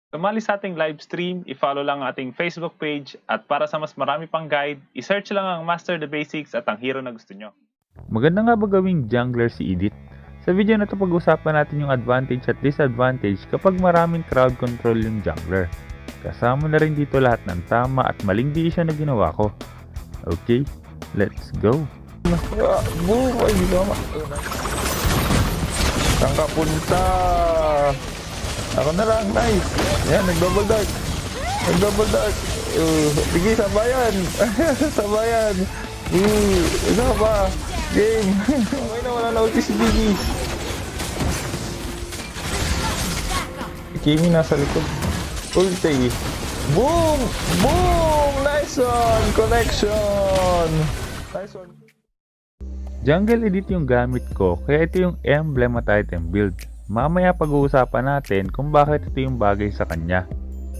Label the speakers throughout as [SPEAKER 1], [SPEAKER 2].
[SPEAKER 1] Sumali sa ating live stream, i-follow lang ang ating Facebook page at para sa mas marami pang guide, i-search lang ang Master the Basics at ang hero na gusto nyo.
[SPEAKER 2] Maganda nga ba gawing jungler si Edith? Sa video na ito pag-usapan natin yung advantage at disadvantage kapag maraming crowd control yung jungler. Kasama na rin dito lahat ng tama at maling decision na ginawa ko. Okay, let's go!
[SPEAKER 3] Boom! Ay, di ba saan ka punta? Ako na lang, nice! Yan, nag-double dark! Nag-double dark! Sige, sabayan! Sabayan! Isa pa! Game! Okay na, wala na ulti si Gigi! Kimi nasa likod. Ulti! Boom! Boom! Nice one! Connection! Nice one!
[SPEAKER 2] Jungle Edit yung gamit ko, kaya ito yung emblem at item build. Mamaya pag-uusapan natin kung bakit ito yung bagay sa kanya.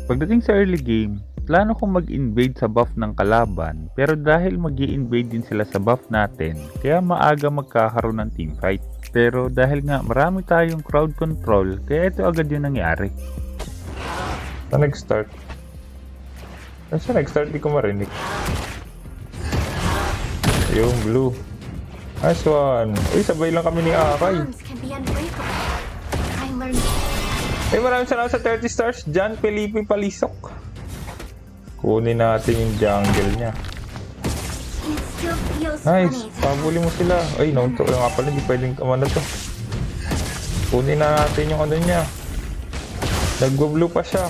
[SPEAKER 2] Pagdating sa early game, plano kong mag-invade sa buff ng kalaban, pero dahil mag-i-invade din sila sa buff natin, kaya maaga magkakaroon ng teamfight. Pero dahil nga marami tayong crowd control, kaya ito agad yung nangyari.
[SPEAKER 3] Saan nag-start? Saan nag-start? Di ko marinig. Yung blue. Nice one. Uy, sabay lang kami ni Akay. Ay, maraming salamat sa 30 stars. John Felipe Palisok. Kunin natin yung jungle niya. Nice. Pabuli mo sila. Ay, naunto nga pala. Hindi pwedeng kamana to. Kunin na natin yung ano niya. Nagbo-blue pa siya.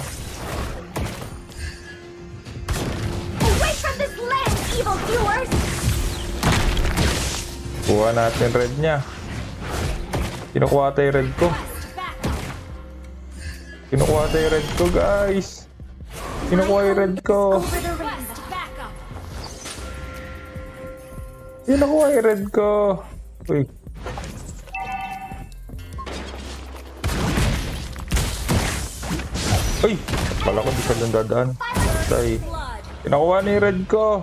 [SPEAKER 4] Away from this land, evil viewers!
[SPEAKER 3] Kuha natin red niya. Kinukuha tayo red ko. Kinukuha tayo red ko, guys. Kinukuha yung red ko.
[SPEAKER 4] Over the rest, back up!
[SPEAKER 3] Kinukuha yung red ko. Uy. Uy! Kala ko di ka lang dadaan. Tay. Kinukuha na yung red ko.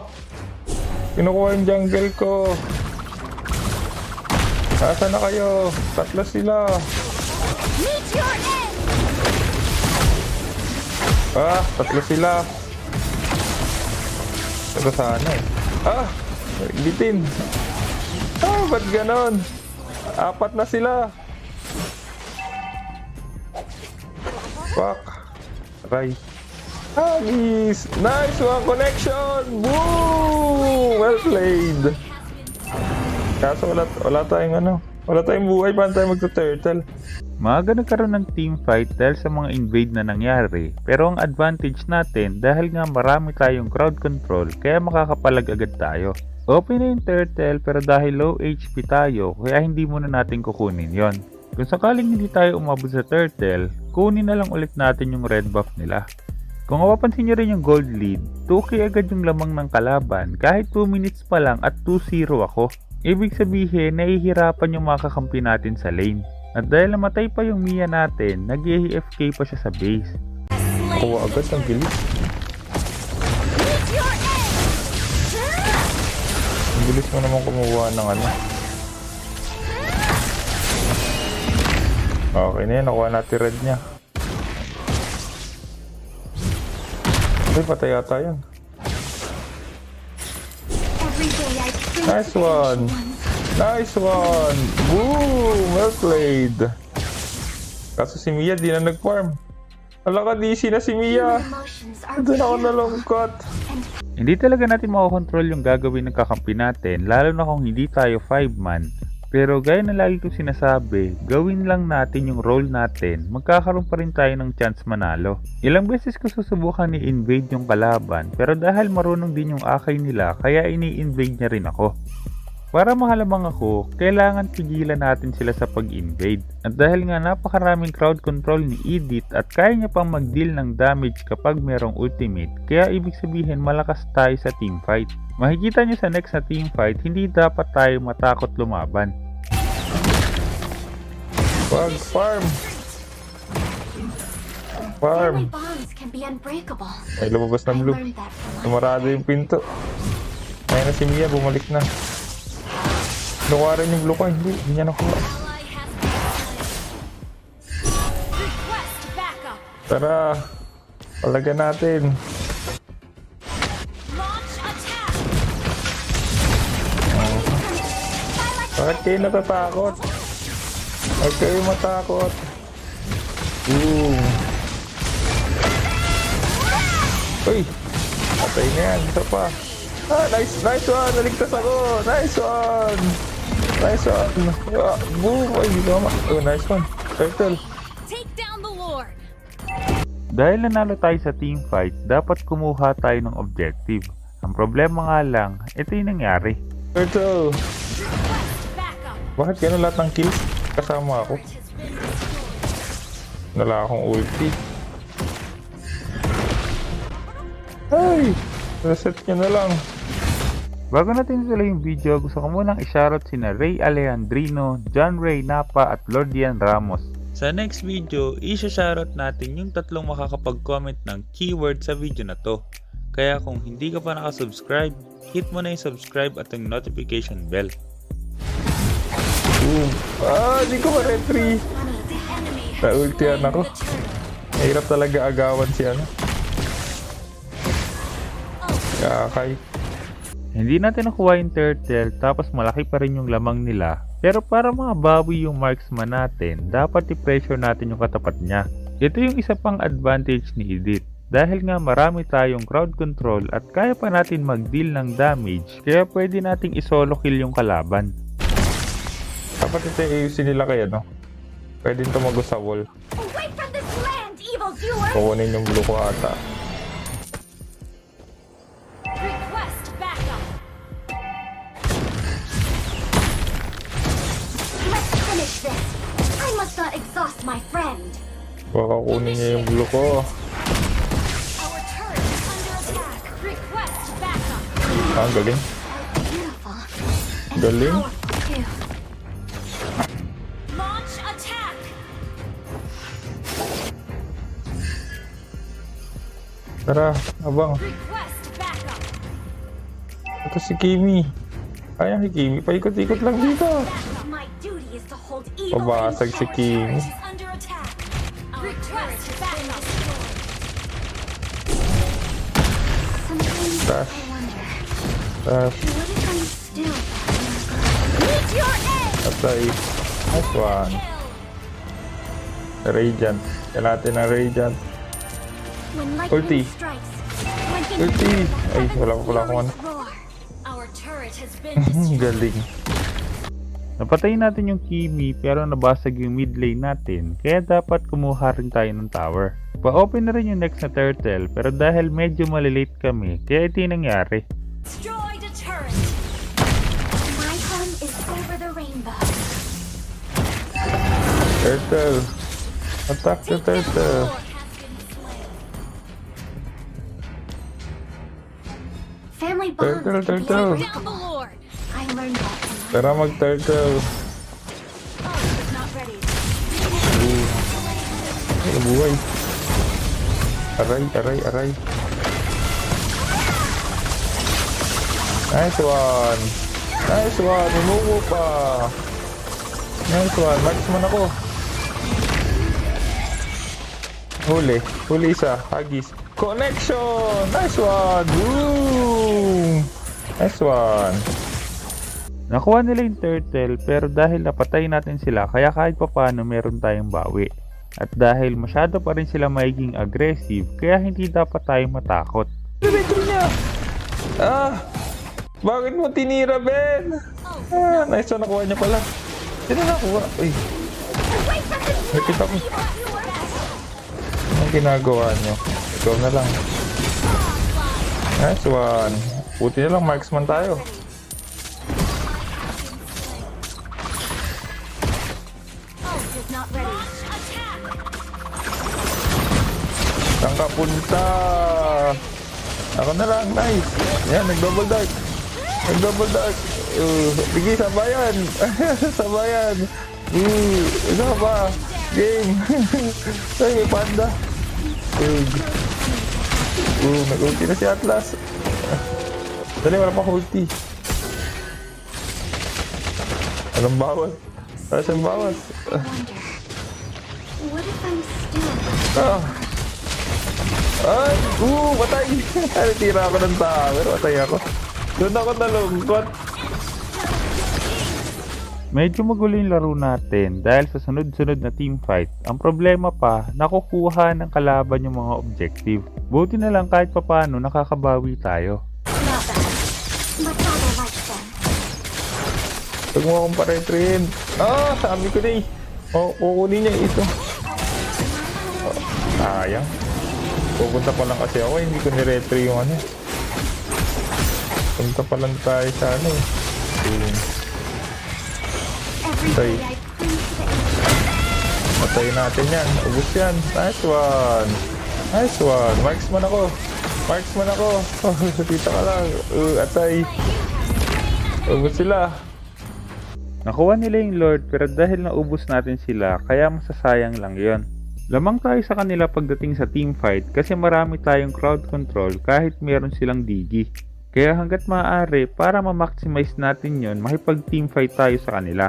[SPEAKER 3] Kinukuha yung jungle ko. Nasaan na kayo? Tatlo sila.
[SPEAKER 4] Meet your end!
[SPEAKER 3] Tatlo sila. Ito sana eh. Bitin. Ba't ganon? Apat na sila. Fuck. Aray. Nice! Nice one connection! Boom! Well played. Kaso wala tayong wala tayong buhay, paano tayo magto-turtle?
[SPEAKER 2] Maaga nagkaroon ng teamfight dahil sa mga invade na nangyari, pero ang advantage natin dahil nga marami tayong crowd control kaya makakapalag agad tayo. Open na yung turtle pero dahil low HP tayo kaya hindi muna natin kukunin yon. Kung sakaling hindi tayo umabot sa turtle, kunin na lang ulit natin yung red buff nila. Kung mapapansin nyo rin yung gold lead, 2k agad yung lamang ng kalaban kahit 2 minutes pa lang at 2-0 ako. Ibig sabihin, nahihirapan yung mga kakampi natin sa lane. At dahil namatay pa yung Mia natin, nag-AFK pa siya sa base.
[SPEAKER 3] Kuha agad ang gilis.
[SPEAKER 4] Meet your end!
[SPEAKER 3] Ang bilis mo naman kumuha ng Okay na yan, nakuha natin red niya. Ay, patay yata yan.
[SPEAKER 4] Every day I pray
[SPEAKER 3] Nice
[SPEAKER 4] for
[SPEAKER 3] one!
[SPEAKER 4] ancient ones.
[SPEAKER 3] Nice one! Boom! Well played! Kaso si Mia di na nag-farm. Wala ka, DC na si Mia!
[SPEAKER 4] Human emotions are
[SPEAKER 3] Doon ako
[SPEAKER 4] pure
[SPEAKER 3] nalungkot.
[SPEAKER 4] and
[SPEAKER 2] Hindi talaga natin makokontrol yung gagawin ng kakampi natin, lalo na kung hindi tayo 5-man. Pero gaya na lagi kong sinasabi, gawin lang natin yung role natin, magkakaroon pa rin tayo ng chance manalo. Ilang beses ko susubukan i-invade yung kalaban, pero dahil marunong din yung akay nila, kaya ini-invade niya rin ako. Para mahalamang ako, kailangan pigilan natin sila sa pag-invade. At dahil nga napakaraming crowd control ni Edith at kaya niya pang mag-deal ng damage kapag merong ultimate, kaya ibig sabihin malakas tayo sa teamfight. Makikita niyo sa next na teamfight, hindi dapat tayo matakot lumaban.
[SPEAKER 3] Wag, farm! Farm!
[SPEAKER 4] family bonds can be unbreakable.
[SPEAKER 3] Ay, lumabas
[SPEAKER 4] I
[SPEAKER 3] na blue.
[SPEAKER 4] learned that from life.
[SPEAKER 3] Tumarado yung pinto. Ayun na si Mia, bumalik na. Nakuha rin yung blue ko. Hindi niya nakuha.
[SPEAKER 4] Ally has been slain. Request backup.
[SPEAKER 3] Tara! Palagyan natin.
[SPEAKER 4] Launch attack.
[SPEAKER 3] Bakit kayo natatakot? Bakit kayo matakot? Uy! Patay na yan. Isa pa. Nice one! Naligtas ako! Nice one! Boom! Ay, hindi ko nice one. Turtle.
[SPEAKER 4] Take down the Lord.
[SPEAKER 2] Dahil nanalo tayo sa team fight, dapat kumuha tayo ng objective. Ang problema nga lang, ito yung nangyari.
[SPEAKER 3] Turtle!
[SPEAKER 4] Backup.
[SPEAKER 3] Bakit gano'n lahat ng kills? Kasama ako. Wala akong ulti. Ay! Reset nyo na lang.
[SPEAKER 2] Bago natin tuloy yung video, gusto ko munang i-shoutout sina Ray Alejandrino, John Ray Napa at Lord Ian Ramos. Sa next video, i-shoutout natin yung tatlong makakapag-comment ng keyword sa video na to. Kaya kung hindi ka pa nakasubscribe, hit mo na yung subscribe at yung notification bell.
[SPEAKER 3] Boom! Di ko ma-retry. Na-ultihan ako. Mahirap talaga agawan si ano. Kakay.
[SPEAKER 2] Hindi natin nakuha yung turtle tapos malaki pa rin yung lamang nila. Pero para mabawi yung marksman natin, dapat i-pressure natin yung katapat niya. Ito yung isa pang advantage ni Edith. Dahil nga marami tayong crowd control at kaya pa natin mag-deal ng damage, kaya pwede nating isolo kill yung kalaban.
[SPEAKER 3] Dapat ito ayusin nila kaya, no? Pwede tumago sa wall.
[SPEAKER 4] Away from this land, evil viewers.
[SPEAKER 3] Kukunin yung blue ko ata.
[SPEAKER 4] Request backup. Let's finish this. I must not exhaust my friend.
[SPEAKER 3] Baka kunin niya yung blue ko.
[SPEAKER 4] Our turret is under attack. Request backup.
[SPEAKER 3] Ang galing.
[SPEAKER 4] Beautiful. And
[SPEAKER 3] Galing.
[SPEAKER 4] powerful too. Launch attack.
[SPEAKER 3] Tara, abang.
[SPEAKER 4] Request backup.
[SPEAKER 3] Ito si Kimi. Kaya si Kimi. Paikot-ikot lang dito.
[SPEAKER 4] My duty is to hold evil.
[SPEAKER 3] Pabasag si Kimi.
[SPEAKER 4] Is under attack. Request backup. Sometimes
[SPEAKER 3] Dash.
[SPEAKER 4] I wonder,
[SPEAKER 3] Tapos,
[SPEAKER 4] what if I'm still Meet your end!
[SPEAKER 3] patay. Nice one. Radiant. Kaya natin ang Radiant.
[SPEAKER 4] When
[SPEAKER 3] Ulti.
[SPEAKER 4] lightning strikes, when things
[SPEAKER 3] Ulti.
[SPEAKER 4] the
[SPEAKER 3] Ay,
[SPEAKER 4] heavens
[SPEAKER 3] wala akong ano.
[SPEAKER 4] roar. Our turret has been destroyed.
[SPEAKER 3] Galing.
[SPEAKER 2] Napatayin natin yung Kimi pero nabasag yung mid lane natin, kaya dapat kumuha rin tayo ng tower. Pa-open na rin yung next na turtle pero dahil medyo malilate kami, kaya ito yung nangyari.
[SPEAKER 4] Destroy the turret. My home is over the rainbow.
[SPEAKER 3] Turtle. Attack the
[SPEAKER 4] Take down the
[SPEAKER 3] turtle.
[SPEAKER 4] Lord has been slain. Family bonds
[SPEAKER 3] Turtle,
[SPEAKER 4] can be
[SPEAKER 3] turtle.
[SPEAKER 4] unbreakable. Down the Lord. I learned that.
[SPEAKER 3] Tara mag-turtle.
[SPEAKER 4] Oh, is not ready.
[SPEAKER 3] Ay, buhay. Aray. Nice one. Inuwo pa. Nice one. Marksman ako. Huli isa. Hagis. Connection. Nice one. Boom. Nice one.
[SPEAKER 2] Nakuha nila yung turtle pero dahil napatay natin sila kaya kahit papaano meron tayong bawi. At dahil masyado pa rin sila magiging aggressive kaya hindi dapat tayong matakot.
[SPEAKER 3] Diretso niya. Bakit mo tinira, Ben? Nice one. Nakuha niya pala. Sino nakuha? Uy.
[SPEAKER 4] Away from this
[SPEAKER 3] Nakita ko.
[SPEAKER 4] evil viewers.
[SPEAKER 3] Anong ginagawa niyo? Ikaw na lang. Nice one. Buti na lang marksman tayo.
[SPEAKER 4] Oh, is not ready. Launch attack.
[SPEAKER 3] Saan ka punta? Ako na lang. Nice. Yan, nag-double dart. Sige, sabayan. Sabayan. Isa pa. Game. Ay, may panda. Nag-ulti na si Atlas. Dali, wala pa ulti. Anong bawas? Wala siyang bawas.
[SPEAKER 4] Wonder, what if I'm still
[SPEAKER 3] Ay! Patay! Ay, tira ako ng tower. Patay ako. Doon ako nalungkot.
[SPEAKER 2] Medyo magulo yung laro natin dahil sa sunod-sunod na teamfight. Ang problema pa, nakukuha ng kalaban yung mga objective. Buti na lang kahit papano nakakabawi tayo.
[SPEAKER 4] Not bad. My father likes them.
[SPEAKER 3] Huwag mo akong paretrin. Sabi ko na eh. Kukunin niya ito. Sayang. Pupunta pa lang kasi ako. Hindi ko niretry yung ano. Punta pa lang tayo sa ano eh.
[SPEAKER 4] Every
[SPEAKER 3] Tay.
[SPEAKER 4] day I cling to the ancient.
[SPEAKER 3] Patayin natin yan. Ubus yan. Nice one. Nice one. Marksman ako. Marksman ako. Kita ka lang. Atay. Ubus sila.
[SPEAKER 2] Nakuha nila yung Lord pero dahil naubos natin sila, kaya masasayang lang yon. Lamang tayo sa kanila pagdating sa teamfight kasi marami tayong crowd control kahit meron silang digi. Kaya hanggat maaari para ma-maximize natin yon, makipag-teamfight tayo sa kanila.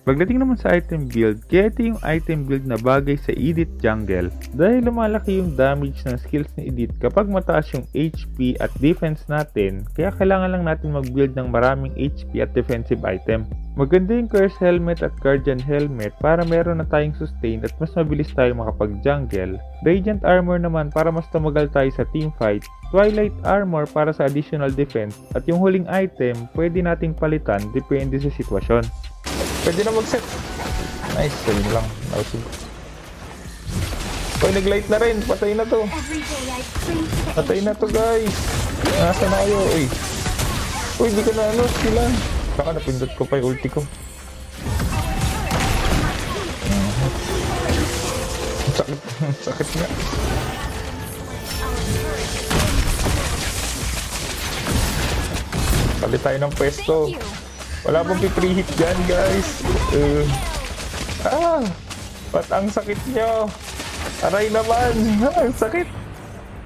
[SPEAKER 2] Pagdating naman sa item build, kaya ito yung item build na bagay sa Edith Jungle dahil lumalaki yung damage ng skills ni Edith kapag mataas yung HP at defense natin, kaya kailangan lang natin mag-build ng maraming HP at defensive item. Maganda yung Curse Helmet at Guardian Helmet para meron na tayong sustain at mas mabilis tayo makapag-jungle. Radiant Armor naman para mas tumagal tayo sa teamfight. Twilight Armor para sa additional defense. At yung huling item, pwede nating palitan depende sa sitwasyon.
[SPEAKER 3] Pwede na mag-set. Nice. Sabi lang. Nausig. Uy, nag-light na rin. Patay na to.
[SPEAKER 4] Every day I cling to the
[SPEAKER 3] Patay na to, guys. Nasa na kayo? Uy, di ko na ano. Sila. Saka napindot ko pa yung ulti ko. Sakit. Sakit nga. Palit tayo ng pwesto.
[SPEAKER 4] Thank you.
[SPEAKER 3] Wala pong pipreheat dyan, guys. Ba't ang sakit nyo? Aray naman. Ang sakit.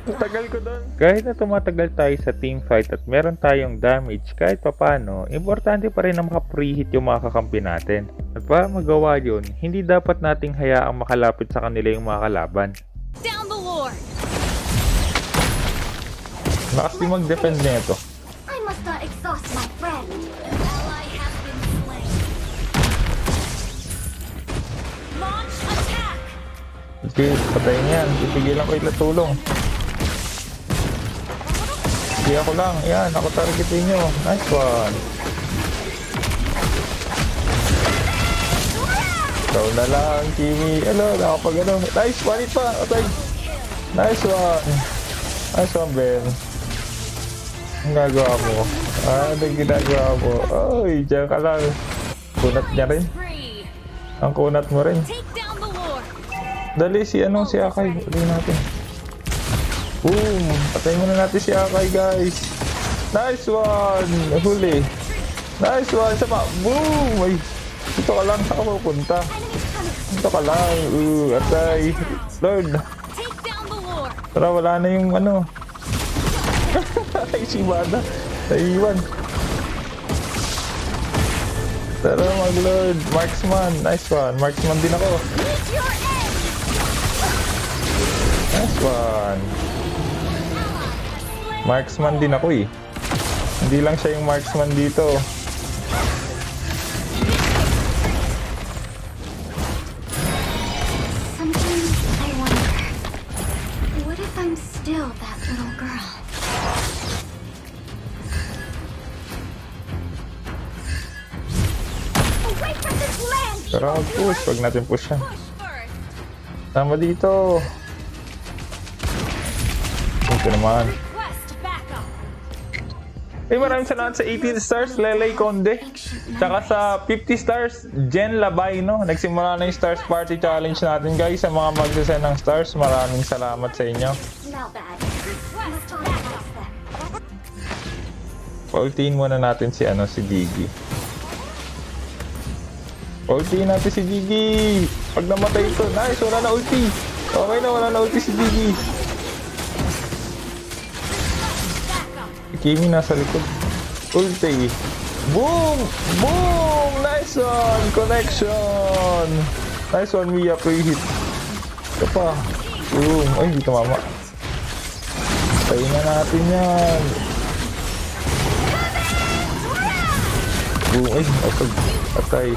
[SPEAKER 3] Ang tagal ko doon.
[SPEAKER 2] Kahit na tumatagal tayo sa teamfight at meron tayong damage kahit papano, importante pa rin na makapreheat yung mga kakampi natin. At para magawa yun, hindi dapat nating hayaang makalapit sa kanila yung mga kalaban.
[SPEAKER 4] Down the Lord.
[SPEAKER 3] Lakas din mag-defend nito.
[SPEAKER 4] I must not exhaust my friend. Ally has been slain. Launch attack.
[SPEAKER 3] Okay, patayin yan. Pipigilan ko yung tulong. Sige ako lang. Yan, ako targetin nyo. Nice one. Ikaw na lang, Kimi. Hello, nakapag ano. Nice, one pa. Okay. Nice one. Nice one, Ben. Ang gagawa mo. Anong ginagawa mo? Oy, diyan ka lang. Kunat niya rin.
[SPEAKER 4] Free.
[SPEAKER 3] Ang kunat mo rin.
[SPEAKER 4] Take down the Lord.
[SPEAKER 3] Dali si Akai. Ulihin natin. Boom! Patayin muna natin si Akai, guys. Nice one! Huli. Nice one! Sama! Boom! Ay, dito ka lang. Saan ka pupunta? Dito ka lang. Atay. Lord.
[SPEAKER 4] Take down the Lord.
[SPEAKER 3] Tara, wala na yung ano. Ay, si Bada. Naiiwan. Tara, mag-Lord. Marksman. Nice one. Marksman din ako.
[SPEAKER 4] Meet your end.
[SPEAKER 3] Nice one. Marksman din ako eh. Hindi lang siya yung marksman dito.
[SPEAKER 4] Sometimes I wonder, what if I'm still that little girl? Away from this land!
[SPEAKER 3] Pero mag-push. Huwag natin push yan.
[SPEAKER 4] Push first!
[SPEAKER 3] Tama dito. Ito naman.
[SPEAKER 4] Request backup!
[SPEAKER 3] Maraming salamat sa 18 stars, Lelay Conde. Tsaka sa 50 stars, Jen Labay, no? Nagsimula na yung Stars Party Challenge natin, guys. Sa mga magsasend ng stars, maraming salamat sa inyo.
[SPEAKER 4] Not bad. Request backup!
[SPEAKER 3] Paultiin muna natin si Digi. Ultiin natin si Digi. Pag namatay ito, nice, wala na ulti. Okay na, wala na ulti si Digi. Si Kimi nasa likod. Ulti. Boom! Boom! Nice one! Connection! Nice one, Mia. Pre-hit. Ito pa. Boom. Ay, hindi tumama. Patayin na natin yan. Ay, patay.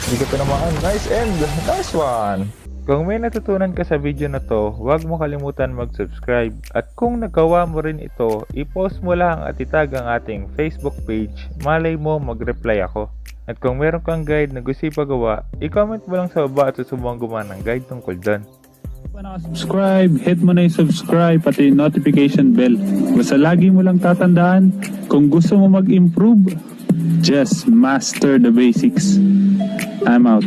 [SPEAKER 3] Hindi ka tinamaan. Nice end. Nice one.
[SPEAKER 2] Kung may natutunan ka sa video na to, huwag mo kalimutan mag-subscribe. At kung nagawa mo rin ito, i-post mo lang at itag ang ating Facebook page. Malay mo mag-reply ako. At kung meron kang guide na gusto ipagawa, i-comment mo lang sa baba at susubukan gumawa ng guide tungkol doon.
[SPEAKER 5] Kung naka-subscribe, hit mo na yung subscribe pati yung notification bell. Basta lagi mo lang tatandaan, kung gusto mo mag-improve, just master the basics. I'm out.